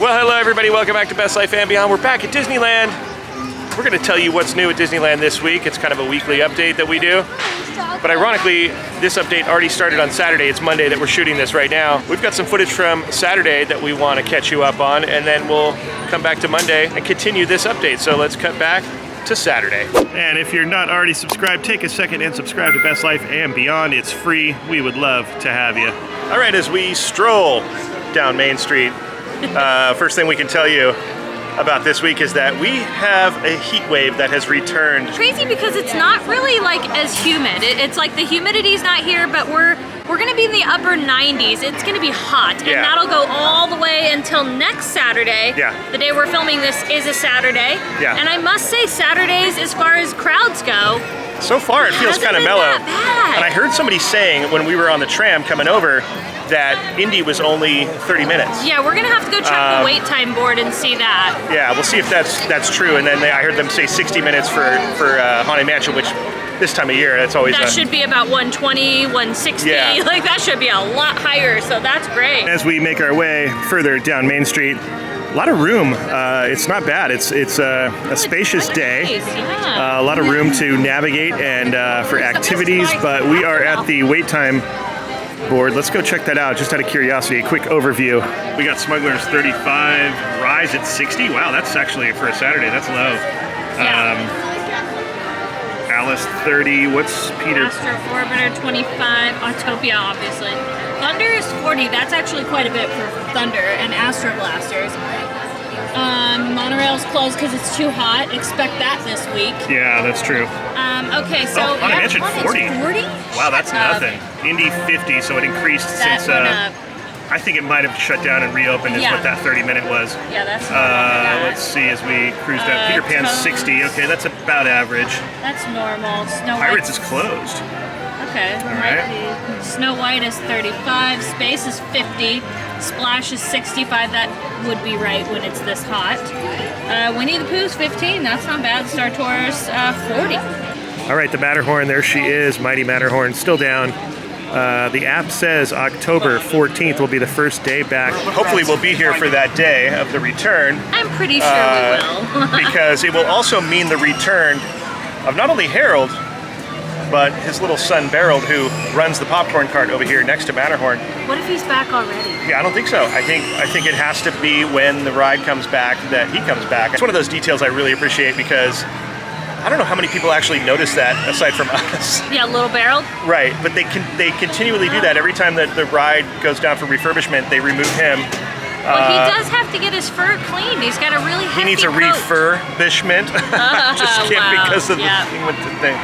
Well, hello everybody, welcome back to Best Life and Beyond. We're back at Disneyland. We're gonna tell you what's new at Disneyland this week. It's kind of a weekly update that we do. But ironically, this update already started on Saturday. It's Monday that we're shooting this right now. We've got some footage from Saturday that we wanna catch you up on, and then we'll come back to Monday and continue this update. So let's cut back to Saturday. And if you're not already subscribed, take a second and subscribe to Best Life and Beyond. It's free. We would love to have you. All right, as we stroll down Main Street, first thing we can tell you about this week is that we have a heat wave that has returned. Crazy because it's not really like as humid. It's like the humidity's not here, but we're gonna be in the upper 90s. It's gonna be hot, and that'll go all the way until next Saturday. Yeah. The day we're filming this is a Saturday. Yeah. And I must say, Saturdays, as far as crowds go, so far it feels kind of mellow. That bad. And I heard somebody saying when we were on the tram coming over that Indy was only 30 minutes. Yeah, we're gonna have to go check the wait time board and see that. Yeah, we'll see if that's true. And then I heard them say 60 minutes for Haunted Mansion, which this time of year, that's always that should be about 120, 160. Yeah. Like that should be a lot higher, so that's great. As we make our way further down Main Street, a lot of room. It's not bad. It's a spacious day. Nice, yeah. A lot of room to navigate and for activities, but we are at the wait time board. Let's go check that out, just out of curiosity. A quick overview. We got Smugglers 35, Rise at 60. Wow, that's actually, for a Saturday, that's low. Alice 30, what's Peter? Astro Orbiter 25, Autopia obviously. Thunder is 40, that's actually quite a bit for Thunder and Astro Blasters. Monorail's closed because it's too hot. Expect that this week. Yeah, that's true. Okay, so Haunted Mansion 40. 40? Wow, that's nothing. Indy 50, so it increased that since went up. I think it might have shut down and reopened is what that 30-minute was. Yeah, that's let's see as we cruise down. Peter Pan's 60. Okay, that's about average. That's normal. Snow Pirates White. is closed. Okay. All right. Snow White is 35. Space is 50. Splash is 65. That would be right when it's this hot. Winnie the Pooh's 15. That's not bad. Star Tours 40. All right, the Matterhorn. There she is. Mighty Matterhorn still down. The app says October 14th will be the first day back. Hopefully we'll be here for that day of the return. I'm pretty sure we will. Because it will also mean the return of not only Harold, but his little son Beryl, who runs the popcorn cart over here next to Matterhorn. What if he's back already? Yeah, I don't think so. I think it has to be when the ride comes back that he comes back. It's one of those details I really appreciate because I don't know how many people actually notice that aside from us. Yeah, Little Beryl. Right, but they continually do that. Every time that the ride goes down for refurbishment, they remove him. Well, he does have to get his fur cleaned. He's got a really hefty He needs a coat. refurbishment. Just can't because of the thing with the thing.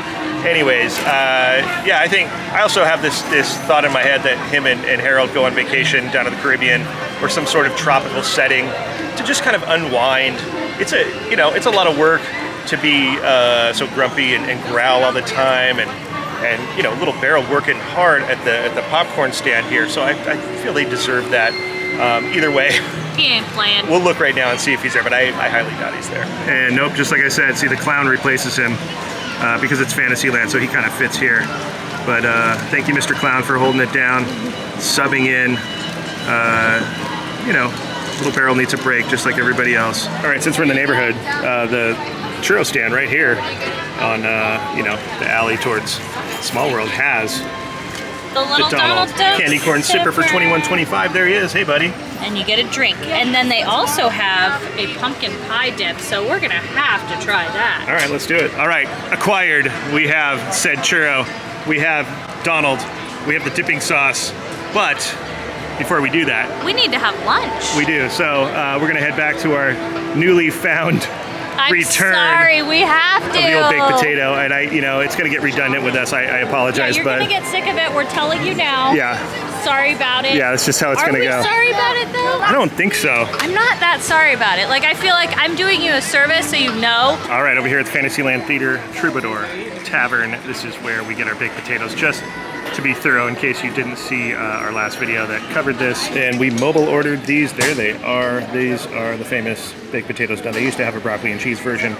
Anyways, yeah, I also have this thought in my head that him and Harold go on vacation down to the Caribbean or some sort of tropical setting to just kind of unwind. It's a lot of work to be so grumpy and growl all the time, and little Beryl working hard at the popcorn stand here. So I feel they deserve that. Either way, he ain't playing. We'll look right now and see if he's there, but I highly doubt he's there. And nope, just like I said, see the clown replaces him because it's Fantasyland, so he kind of fits here. But thank you, Mr. Clown, for holding it down, subbing in. Little Beryl needs a break just like everybody else. All right, since we're in the neighborhood, the churro stand right here on the alley towards Small World has the little Donald Duck candy corn sipper for $21.25. There he is. Hey, buddy. And you get a drink. And then they also have a pumpkin pie dip, so we're gonna have to try that. All right, let's do it. All right, acquired. We have said churro. We have Donald. We have the dipping sauce. But before we do that, we need to have lunch. We do. So we're gonna head back to our newly found return. Sorry, we have to. Of the old baked potato, and it's gonna get redundant with us. I apologize, yeah, you're gonna get sick of it. We're telling you now. Yeah. Sorry about it. Yeah, that's just how it's gonna go. Are we sorry about it though? I don't think so. I'm not that sorry about it. Like I feel like I'm doing you a service, so you know. All right, over here at the Fantasyland Theater Troubadour Tavern, this is where we get our baked potatoes. Just to be thorough, in case you didn't see our last video that covered this, and we mobile ordered these. There they are. These are the famous baked potatoes done. They used to have a broccoli and cheese version.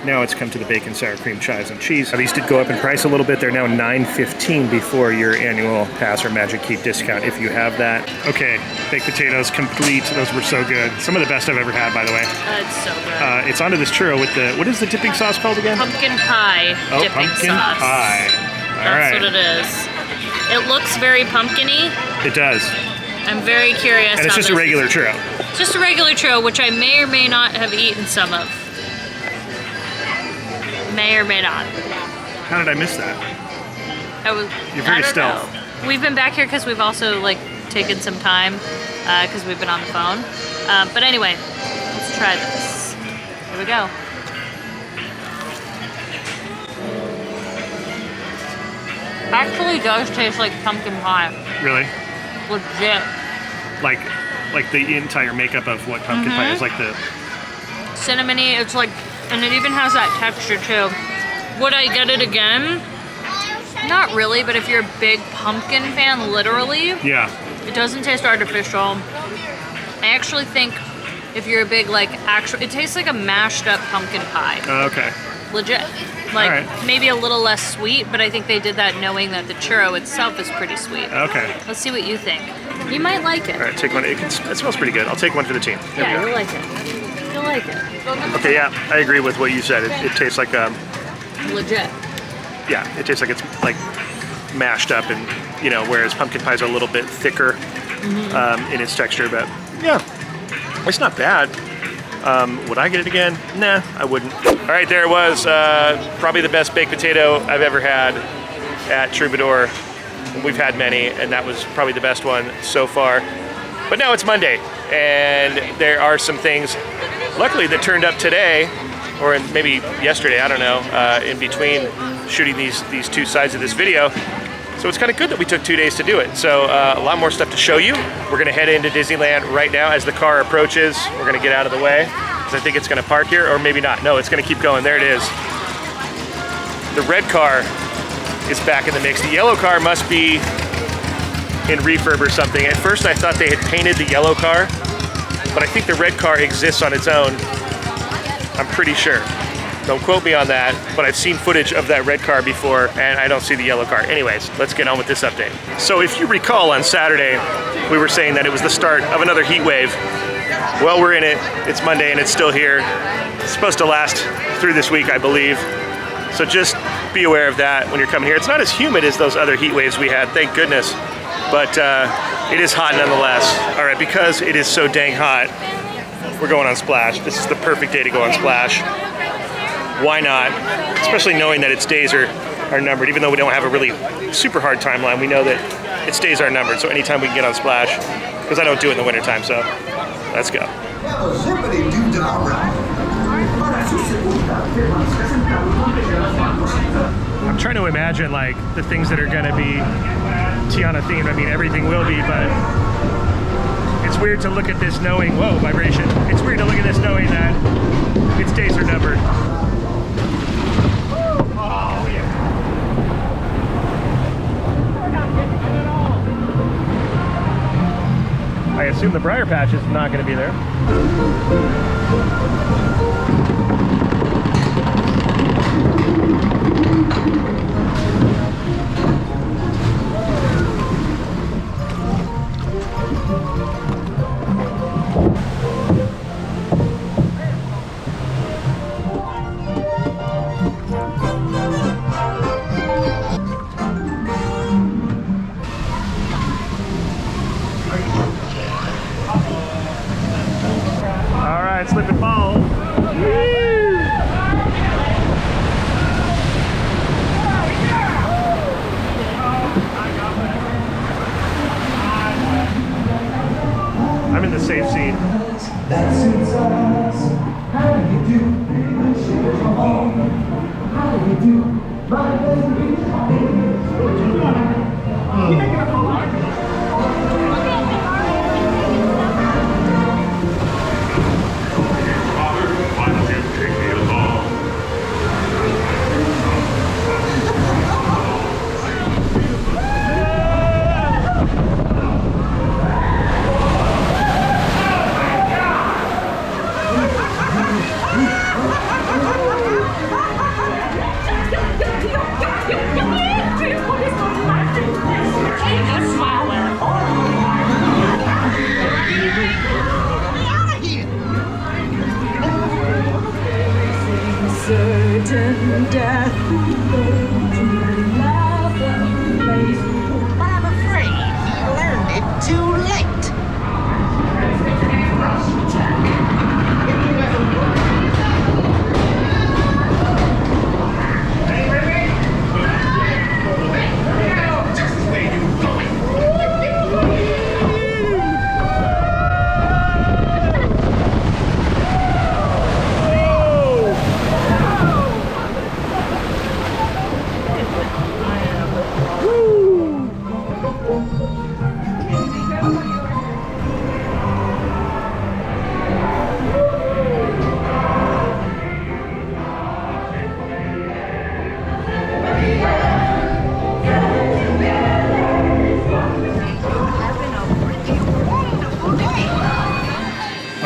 Now it's come to the bacon, sour cream, chives, and cheese. These did go up in price a little bit. They're now $9.15 before your annual pass or Magic Keep discount if you have that. Okay, baked potatoes, complete. Those were so good. Some of the best I've ever had, by the way. It's so good. It's onto this churro with the, what is the dipping sauce called again? Pumpkin pie dipping pumpkin sauce. pie. That's what it is. It looks very pumpkin-y. It does. I'm very curious. And it's just a regular churro. It's just a regular churro, which I may or may not have eaten some of. May or may not. How did I miss that? You're very stealth. We've been back here because we've also like taken some time because we've been on the phone. But anyway, let's try this. Here we go. Actually does taste like pumpkin pie. Really? Legit. Like the entire makeup of what pumpkin pie is, like the cinnamony. It's like, and it even has that texture too. Would I get it again? Not really, but if you're a big pumpkin fan, literally, yeah, it doesn't taste artificial. I actually think if you're a big it tastes like a mashed up pumpkin pie. Okay. Legit. Maybe a little less sweet, but I think they did that knowing that the churro itself is pretty sweet. Okay. Let's see what you think. You might like it. All right, take one. It smells pretty good. I'll take one for the team. Yeah, you'll like it. You'll like it. Okay, yeah, I agree with what you said. It tastes like legit. Yeah, it tastes like it's like mashed up, and whereas pumpkin pie is a little bit thicker in its texture. But yeah, it's not bad. Would I get it again? Nah, I wouldn't. All right, there it was. Probably the best baked potato I've ever had at Troubadour. We've had many, and that was probably the best one so far. But now it's Monday, and there are some things, luckily, that turned up today, or maybe yesterday, I don't know, in between shooting these two sides of this video. So it's kind of good that we took 2 days to do it. So a lot more stuff to show you. We're gonna head into Disneyland right now as the car approaches. We're gonna get out of the way, because I think it's gonna park here, or maybe not. No, it's gonna keep going. There it is. The red car is back in the mix. The yellow car must be in refurb or something. At first I thought they had painted the yellow car, but I think the red car exists on its own. I'm pretty sure. Don't quote me on that, but I've seen footage of that red car before, and I don't see the yellow car. Anyways, let's get on with this update. So if you recall, on Saturday, we were saying that it was the start of another heat wave. Well, we're in it. It's Monday, and it's still here. It's supposed to last through this week, I believe. So just be aware of that when you're coming here. It's not as humid as those other heat waves we had, thank goodness. But it is hot nonetheless. All right, because it is so dang hot, we're going on Splash. This is the perfect day to go on Splash. Why not? Especially knowing that its days are numbered. Even though we don't have a really super hard timeline, we know that its days are numbered. So anytime we can get on Splash, because I don't do it in the wintertime, so let's go. I'm trying to imagine like the things that are gonna be Tiana themed. I mean, everything will be, but it's weird to look at this knowing, whoa, vibration. It's weird to look at this knowing that its days are numbered. Oh, yeah. I assume the Briar Patch is not gonna be there. Slip and fall. Woo! I'm in the safe seat. That suits us. How do you do? How do you do?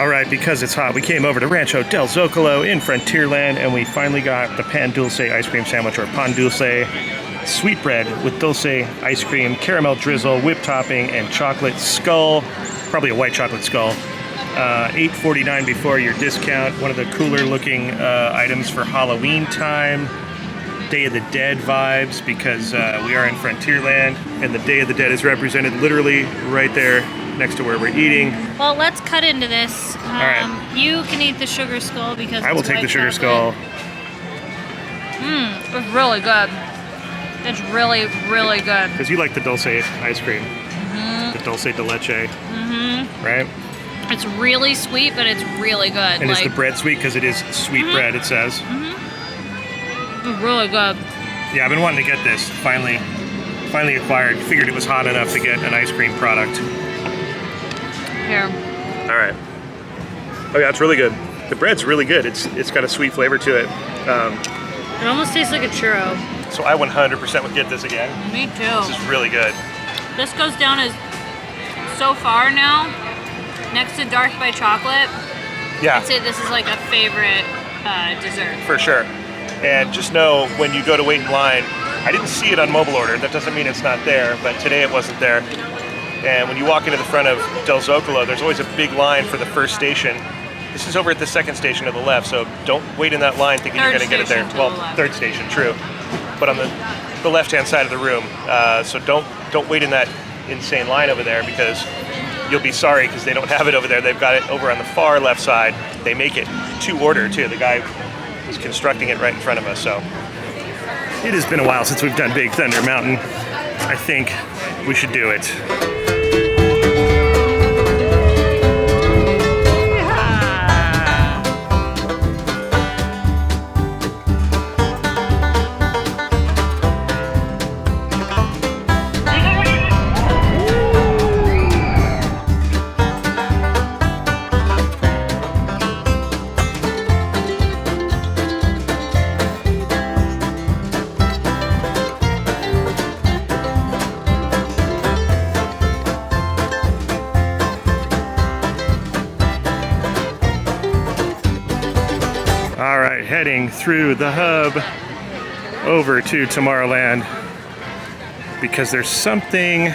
All right, because it's hot, we came over to Rancho del Zocalo in Frontierland, and we finally got the pan dulce ice cream sandwich, or pan dulce, sweetbread with dulce ice cream, caramel drizzle, whipped topping, and chocolate skull, probably a white chocolate skull. $8.49 before your discount. One of the cooler looking items for Halloween time. Day of the Dead vibes, because we are in Frontierland, and the Day of the Dead is represented literally right there next to where we're eating. Well, let's cut into this. All right. You can eat the sugar skull because I will take the sugar skull. It's really good. It's really, really good. Because you like the dulce ice cream. The dulce de leche. Right? It's really sweet, but it's really good. And is the bread sweet? Because it is sweet bread, it says. It's really good. Yeah, I've been wanting to get this. Finally acquired. Figured it was hot enough to get an ice cream product. Here. All right. Oh yeah, it's really good. The bread's really good. It's got a sweet flavor to it. It almost tastes like a churro. So I 100% would get this again. Me too. This is really good. This goes down as, so far now, next to Dark by Chocolate. Yeah. I'd say this is like a favorite dessert. For sure. And just know, when you go to wait in line, I didn't see it on mobile order. That doesn't mean it's not there, but today it wasn't there. And when you walk into the front of Del Zocalo, there's always a big line for the first station. This is over at the second station to the left, so don't wait in that line thinking you're going to get it there. Well, third station, true. But on the left-hand side of the room. So don't wait in that insane line over there, because you'll be sorry, because they don't have it over there. They've got it over on the far left side. They make it to order, too. The guy was constructing it right in front of us, so. It has been a while since we've done Big Thunder Mountain. I think we should do it. All right, heading through the hub over to Tomorrowland, because there's something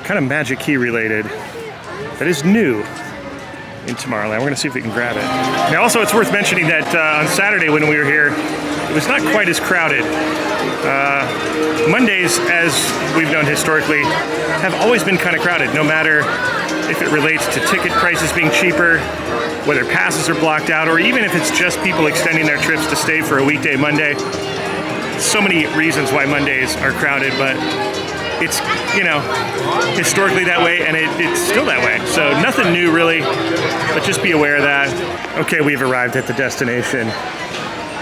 kind of Magic Key related that is new in Tomorrowland. We're gonna see if we can grab it. Now also, it's worth mentioning that on Saturday when we were here, it was not quite as crowded. Mondays, as we've known historically, have always been kind of crowded, no matter if it relates to ticket prices being cheaper, whether passes are blocked out, or even if it's just people extending their trips to stay for a weekday Monday. So many reasons why Mondays are crowded, but it's, you know, historically that way, and it's still that way. So nothing new really, but just be aware of that. Okay, we've arrived at the destination,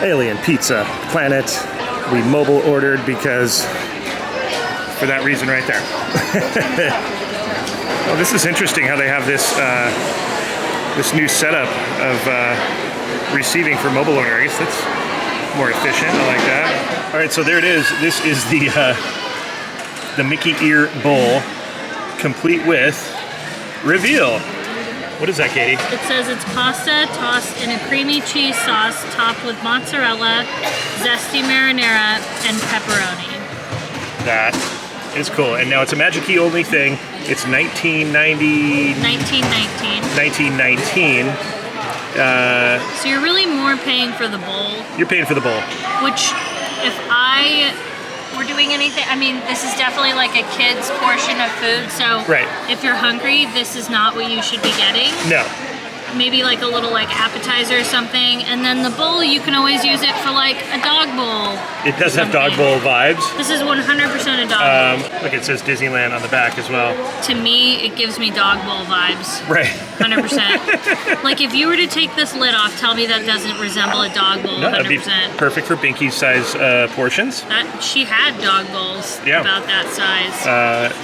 Alien Pizza Planet. We mobile ordered because, for that reason right there. Oh, this is interesting how they have this this new setup of receiving for mobile order. I guess that's more efficient. I like that. All right, so there it is. This is the Mickey Ear Bowl, complete with reveal. What is that, Katie? It says it's pasta tossed in a creamy cheese sauce topped with mozzarella, zesty marinara, and pepperoni. That is cool. And now it's a Magic Key only thing. It's $19.19. So you're really more paying for the bowl. You're paying for the bowl. Which, if I were doing anything, I mean, this is definitely like a kid's portion of food. So right. If you're hungry, this is not what you should be getting. No. Maybe like a little like appetizer or something, and then the bowl, you can always use it for like a dog bowl. It does have dog bowl vibes. This is 100% a dog bowl. Look, it says Disneyland on the back as well. To me, it gives me dog bowl vibes. Right. 100%. Like if you were to take this lid off, tell me that doesn't resemble a dog bowl. No, 100%. that'd be perfect for Binky's size portions. She had dog bowls about that size.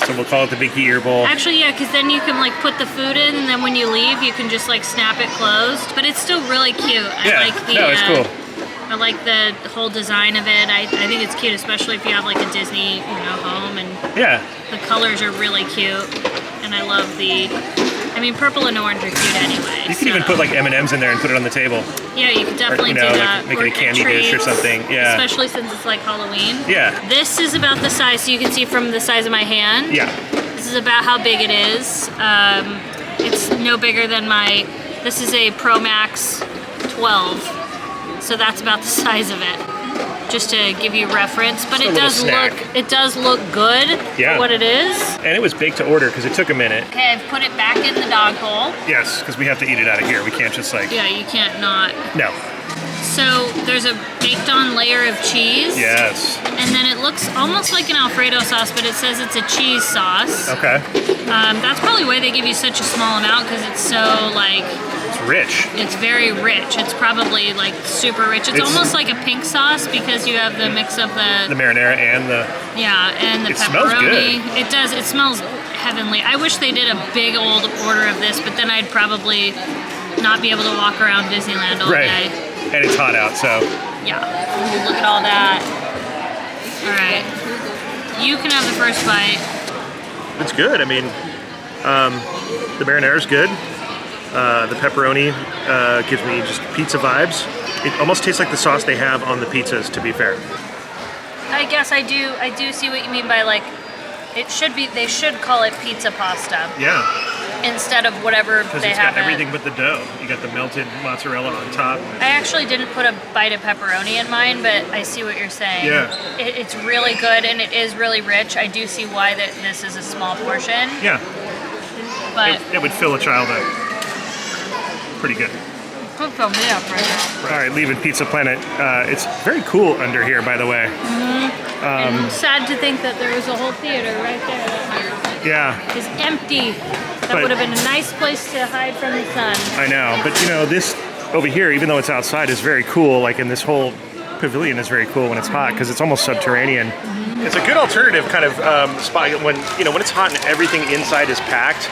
So we'll call it the Binky Ear Bowl. Actually, yeah, because then you can like put the food in, and then when you leave, you can just like snap it closed. But it's still really cute. Yeah, I like the, it's cool. I like the whole design of it. I think it's cute, especially if you have like a Disney, home, and yeah, the colors are really cute. And I love the. I mean, purple and orange are cute anyway. You can even put like M&Ms in there and put it on the table. Yeah, you could definitely or, do that. Like make it a candy dish or something. Yeah. Especially since it's like Halloween. Yeah. This is about the size, so you can see from the size of my hand. Yeah. This is about how big it is. It's no bigger than this is a Pro Max 12. So that's about the size of it. Just to give you reference, but it does look good for what it is. And it was baked to order because it took a minute. Okay, I've put it back in the dog bowl. Yes, because we have to eat it out of here. We can't just like... Yeah, you can't not. No. So there's a baked on layer of cheese. Yes. And then it looks almost like an Alfredo sauce, but it says it's a cheese sauce. Okay. That's probably why they give you such a small amount, because it's so like... It's rich. It's very rich. It's probably like super rich. It's almost like a pink sauce because you have the mix of the marinara and the... Yeah, and the pepperoni. Smells good. It does. It smells heavenly. I wish they did a big old order of this, but then I'd probably not be able to walk around Disneyland all day. And it's hot out, so... Yeah. Ooh, look at all that. All right. You can have the first bite. It's good. I mean, the marinara's good. The pepperoni gives me just pizza vibes. It almost tastes like the sauce they have on the pizzas, to be fair. I guess I do see what you mean by like, they should call it pizza pasta. Yeah. Instead of whatever they have. Got everything but the dough. You got the melted mozzarella on top. I actually didn't put a bite of pepperoni in mine, but I see what you're saying. Yeah. It's really good and it is really rich. I do see why this is a small portion. Yeah. But it would fill a child up. Pretty good. Could fill me up right now. All right, leaving Pizza Planet. It's very cool under here, by the way. And sad to think that there was a whole theater right there. Yeah. It's empty. That would have been a nice place to hide from the sun. I know, but you know, this over here, even though it's outside, is very cool. Like, in this whole pavilion is very cool when it's hot because it's almost subterranean. It's a good alternative kind of spot when it's hot and everything inside is packed.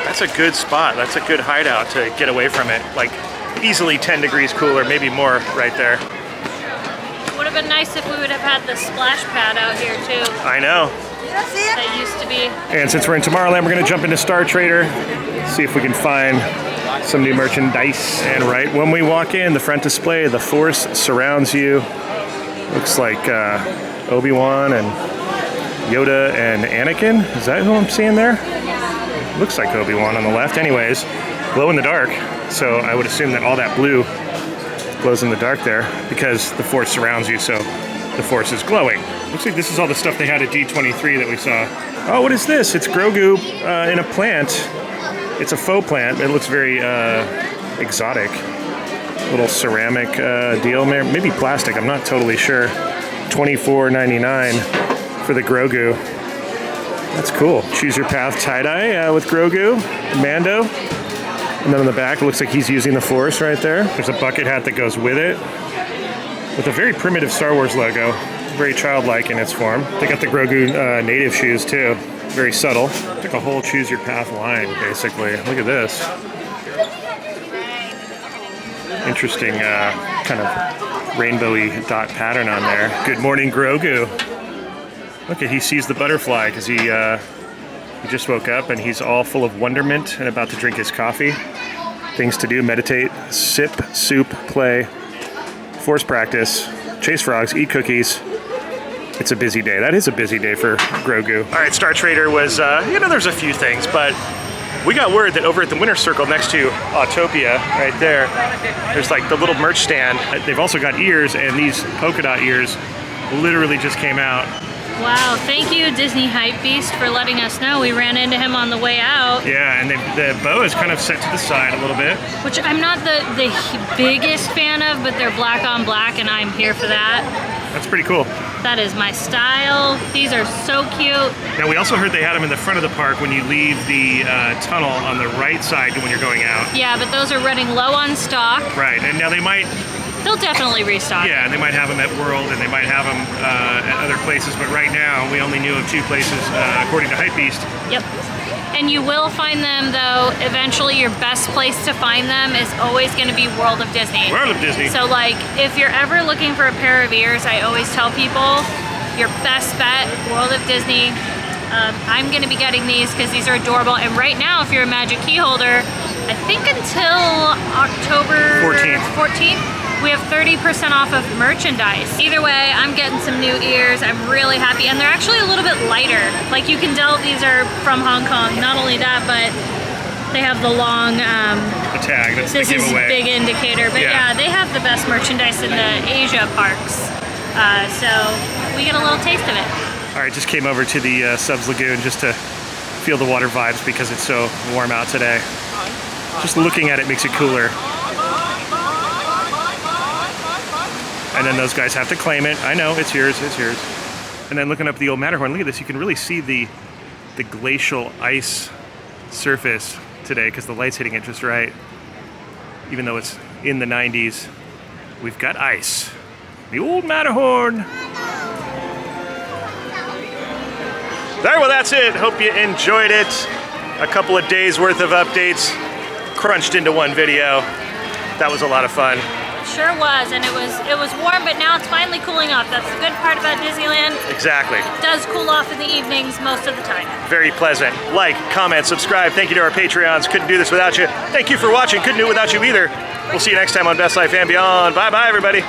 That's a good spot. That's a good hideout to get away from it. Like, easily 10 degrees cooler, maybe more right there. Would have been nice if we would have had the splash pad out here too. I know. That used to be. And since we're in Tomorrowland, we're gonna jump into Star Trader, see if we can find some new merchandise. And right when we walk in, the front display, the Force surrounds you. Looks like Obi-Wan and Yoda and Anakin. Is that who I'm seeing there? Looks like Obi-Wan on the left. Anyways, glow in the dark. So I would assume that all that blue glows in the dark there because the Force surrounds you, so the Force is glowing. Looks like this is all the stuff they had at D23 that we saw. Oh, what is this? It's Grogu in a plant. It's a faux plant. It looks very exotic. Little ceramic deal, maybe plastic. I'm not totally sure. $24.99 for the Grogu. That's cool. Choose your path tie-dye with Grogu, Mando. And then on the back, it looks like he's using the Force right there. There's a bucket hat that goes with it, with a very primitive Star Wars logo, very childlike in its form. They got the Grogu native shoes too, very subtle. It's like a whole choose your path line, basically. Look at this. Interesting kind of rainbowy dot pattern on there. Good morning, Grogu. Look, he sees the butterfly because he just woke up and he's all full of wonderment and about to drink his coffee. Things to do: meditate, sip, soup, play, Force practice, chase frogs, eat cookies. It's a busy day. That is a busy day for Grogu. All right, Star Trader was, there's a few things, but we got word that over at the Winter Circle next to Autopia, right there, there's like the little merch stand. They've also got ears, and these polka dot ears literally just came out. Wow, thank you, Disney Hypebeast, for letting us know. We ran into him on the way out. Yeah, and the bow is kind of set to the side a little bit. Which I'm not the biggest fan of, but they're black on black, and I'm here for that. That's pretty cool. That is my style. These are so cute. Now, we also heard they had them in the front of the park when you leave the tunnel on the right side when you're going out. Yeah, but those are running low on stock. Right, and now they'll definitely restock. Yeah, and they might have them at World, and they might have them at other places, but right now we only knew of 2 places, according to Hypebeast. Yep. And you will find them, though. Eventually, your best place to find them is always going to be World of Disney. World of Disney. So, like, if you're ever looking for a pair of ears, I always tell people your best bet, World of Disney. I'm gonna be getting these because these are adorable. And right now, if you're a Magic Key holder, I think until October 14th, we have 30% off of merchandise. Either way, I'm getting some new ears. I'm really happy. And they're actually a little bit lighter. Like you can tell these are from Hong Kong. Not only that, but they have the long, the tag, that's this the giveaway. is big indicator. But yeah, they have the best merchandise in the Asia parks. So we get a little taste of it. All right, just came over to the Subs Lagoon just to feel the water vibes because it's so warm out today. Just looking at it makes it cooler. And then those guys have to claim it. I know, it's yours, it's yours. And then looking up the old Matterhorn, look at this, you can really see the glacial ice surface today because the light's hitting it just right. Even though it's in the 90s, we've got ice. The old Matterhorn. All right, well that's it. Hope you enjoyed it. A couple of days worth of updates crunched into one video. That was a lot of fun. Sure was, and it was warm, but now it's finally cooling off. That's the good part about Disneyland. Exactly. It does cool off in the evenings most of the time. Very pleasant. Like, comment, subscribe. Thank you to our Patreons. Couldn't do this without you. Thank you for watching. Couldn't do it without you either. We'll see you next time on Best Life and Beyond. Bye-bye, everybody.